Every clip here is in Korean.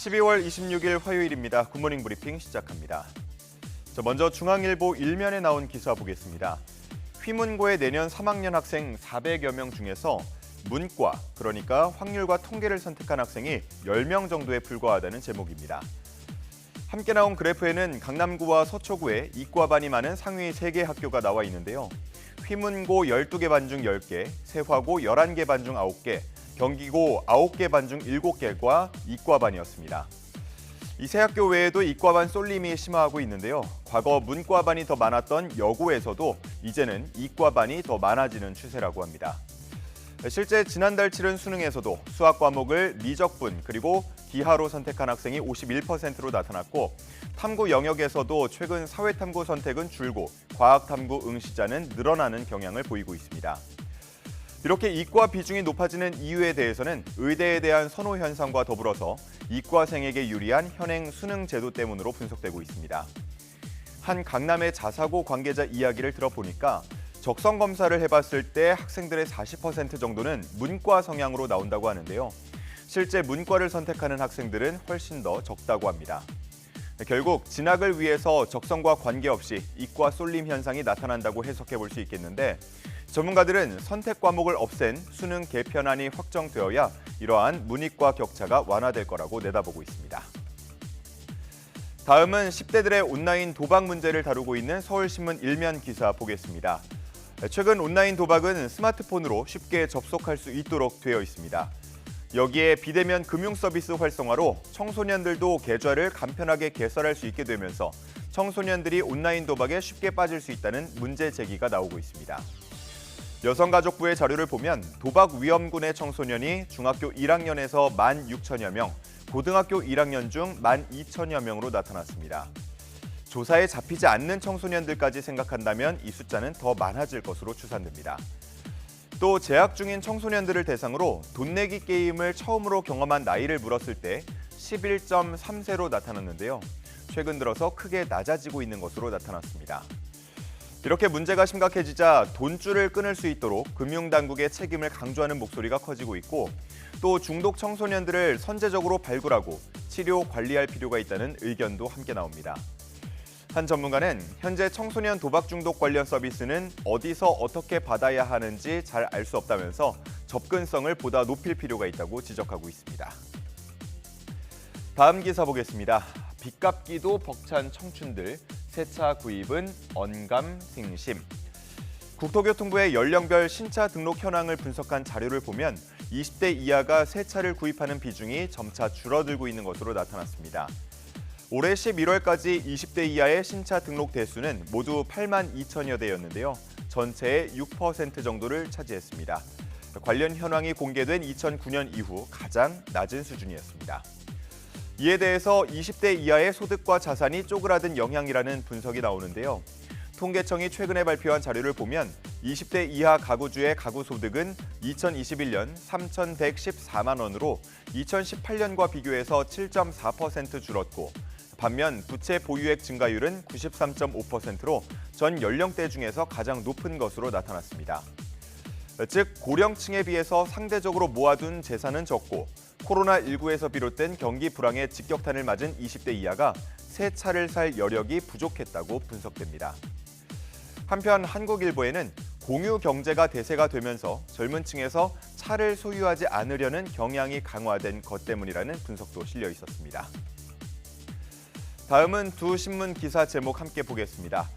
12월 26일 화요일입니다. 굿모닝 브리핑 시작합니다. 먼저 중앙일보 1면에 나온 기사 보겠습니다. 휘문고의 내년 3학년 학생 400여 명 중에서 문과, 그러니까 확률과 통계를 선택한 학생이 10명 정도에 불과하다는 제목입니다. 함께 나온 그래프에는 강남구와 서초구에 이과반이 많은 상위 3개 학교가 나와 있는데요. 휘문고 12개 반 중 10개, 세화고 11개 반 중 9개, 경기고 9개 반 중 7개가 이과반이었습니다. 이 세 학교 외에도 이과반 쏠림이 심화하고 있는데요. 과거 문과반이 더 많았던 여고에서도 이제는 이과반이 더 많아지는 추세라고 합니다. 실제 지난달 치른 수능에서도 수학 과목을 미적분 그리고 기하로 선택한 학생이 51%로 나타났고 탐구 영역에서도 최근 사회탐구 선택은 줄고 과학탐구 응시자는 늘어나는 경향을 보이고 있습니다. 이렇게 이과 비중이 높아지는 이유에 대해서는 의대에 대한 선호 현상과 더불어서 이과생에게 유리한 현행 수능 제도 때문으로 분석되고 있습니다. 한 강남의 자사고 관계자 이야기를 들어보니까 적성 검사를 해봤을 때 학생들의 40% 정도는 문과 성향으로 나온다고 하는데요. 실제 문과를 선택하는 학생들은 훨씬 더 적다고 합니다. 결국 진학을 위해서 적성과 관계없이 이과 쏠림 현상이 나타난다고 해석해 볼 수 있겠는데 전문가들은 선택 과목을 없앤 수능 개편안이 확정되어야 이러한 문이과 격차가 완화될 거라고 내다보고 있습니다. 다음은 10대들의 온라인 도박 문제를 다루고 있는 서울신문 1면 기사 보겠습니다. 최근 온라인 도박은 스마트폰으로 쉽게 접속할 수 있도록 되어 있습니다. 여기에 비대면 금융 서비스 활성화로 청소년들도 계좌를 간편하게 개설할 수 있게 되면서 청소년들이 온라인 도박에 쉽게 빠질 수 있다는 문제 제기가 나오고 있습니다. 여성가족부의 자료를 보면 도박 위험군의 청소년이 중학교 1학년에서 16,000여 명, 고등학교 1학년 중 12,000여 명으로 나타났습니다. 조사에 잡히지 않는 청소년들까지 생각한다면 이 숫자는 더 많아질 것으로 추산됩니다. 또 재학 중인 청소년들을 대상으로 돈 내기 게임을 처음으로 경험한 나이를 물었을 때 11.3세로 나타났는데요. 최근 들어서 크게 낮아지고 있는 것으로 나타났습니다. 이렇게 문제가 심각해지자 돈줄을 끊을 수 있도록 금융당국의 책임을 강조하는 목소리가 커지고 있고 또 중독 청소년들을 선제적으로 발굴하고 치료 관리할 필요가 있다는 의견도 함께 나옵니다. 한 전문가는 현재 청소년 도박 중독 관련 서비스는 어디서 어떻게 받아야 하는지 잘 알 수 없다면서 접근성을 보다 높일 필요가 있다고 지적하고 있습니다. 다음 기사 보겠습니다. 빚 갚기도 벅찬 청춘들, 새 차 구입은 언감생심. 국토교통부의 연령별 신차 등록 현황을 분석한 자료를 보면 20대 이하가 새 차를 구입하는 비중이 점차 줄어들고 있는 것으로 나타났습니다. 올해 11월까지 20대 이하의 신차 등록 대수는 모두 8만 2천여 대였는데요. 전체의 6% 정도를 차지했습니다. 관련 현황이 공개된 2009년 이후 가장 낮은 수준이었습니다. 이에 대해서 20대 이하의 소득과 자산이 쪼그라든 영향이라는 분석이 나오는데요. 통계청이 최근에 발표한 자료를 보면 20대 이하 가구주의 가구 소득은 2021년 3,114만 원으로 2018년과 비교해서 7.4% 줄었고 반면 부채 보유액 증가율은 93.5%로 전 연령대 중에서 가장 높은 것으로 나타났습니다. 즉 고령층에 비해서 상대적으로 모아둔 재산은 적고 코로나19에서 비롯된 경기 불황의 직격탄을 맞은 20대 이하가 새 차를 살 여력이 부족했다고 분석됩니다. 한편 한국일보에는 공유 경제가 대세가 되면서 젊은 층에서 차를 소유하지 않으려는 경향이 강화된 것 때문이라는 분석도 실려 있었습니다. 다음은 두 신문 기사 제목 함께 보겠습니다.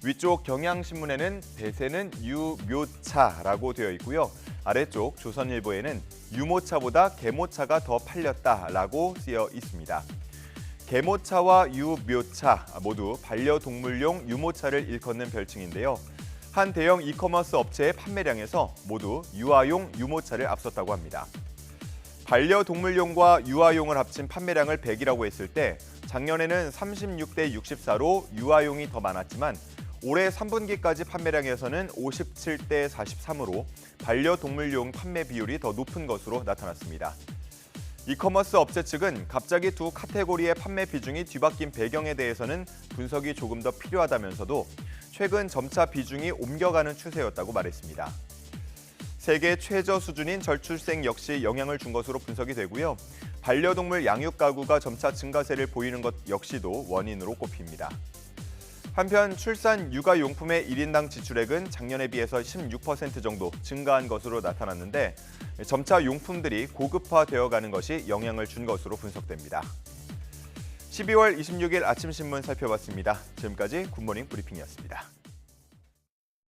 위쪽 경향신문에는 대세는 유묘차라고 되어 있고요. 아래쪽 조선일보에는 유모차보다 계모차가 더 팔렸다라고 쓰여 있습니다. 계모차와 유묘차 모두 반려동물용 유모차를 일컫는 별칭인데요. 한 대형 이커머스 업체의 판매량에서 모두 유아용 유모차를 앞섰다고 합니다. 반려동물용과 유아용을 합친 판매량을 100이라고 했을 때 작년에는 36대 64로 유아용이 더 많았지만 올해 3분기까지 판매량에서는 57대 43으로 반려동물용 판매 비율이 더 높은 것으로 나타났습니다. 이커머스 업체 측은 갑자기 두 카테고리의 판매 비중이 뒤바뀐 배경에 대해서는 분석이 조금 더 필요하다면서도 최근 점차 비중이 옮겨가는 추세였다고 말했습니다. 세계 최저 수준인 저출생 역시 영향을 준 것으로 분석이 되고요. 반려동물 양육 가구가 점차 증가세를 보이는 것 역시도 원인으로 꼽힙니다. 한편 출산 육아용품의 1인당 지출액은 작년에 비해서 16% 정도 증가한 것으로 나타났는데 점차 용품들이 고급화되어가는 것이 영향을 준 것으로 분석됩니다. 12월 26일 아침 신문 살펴봤습니다. 지금까지 굿모닝 브리핑이었습니다.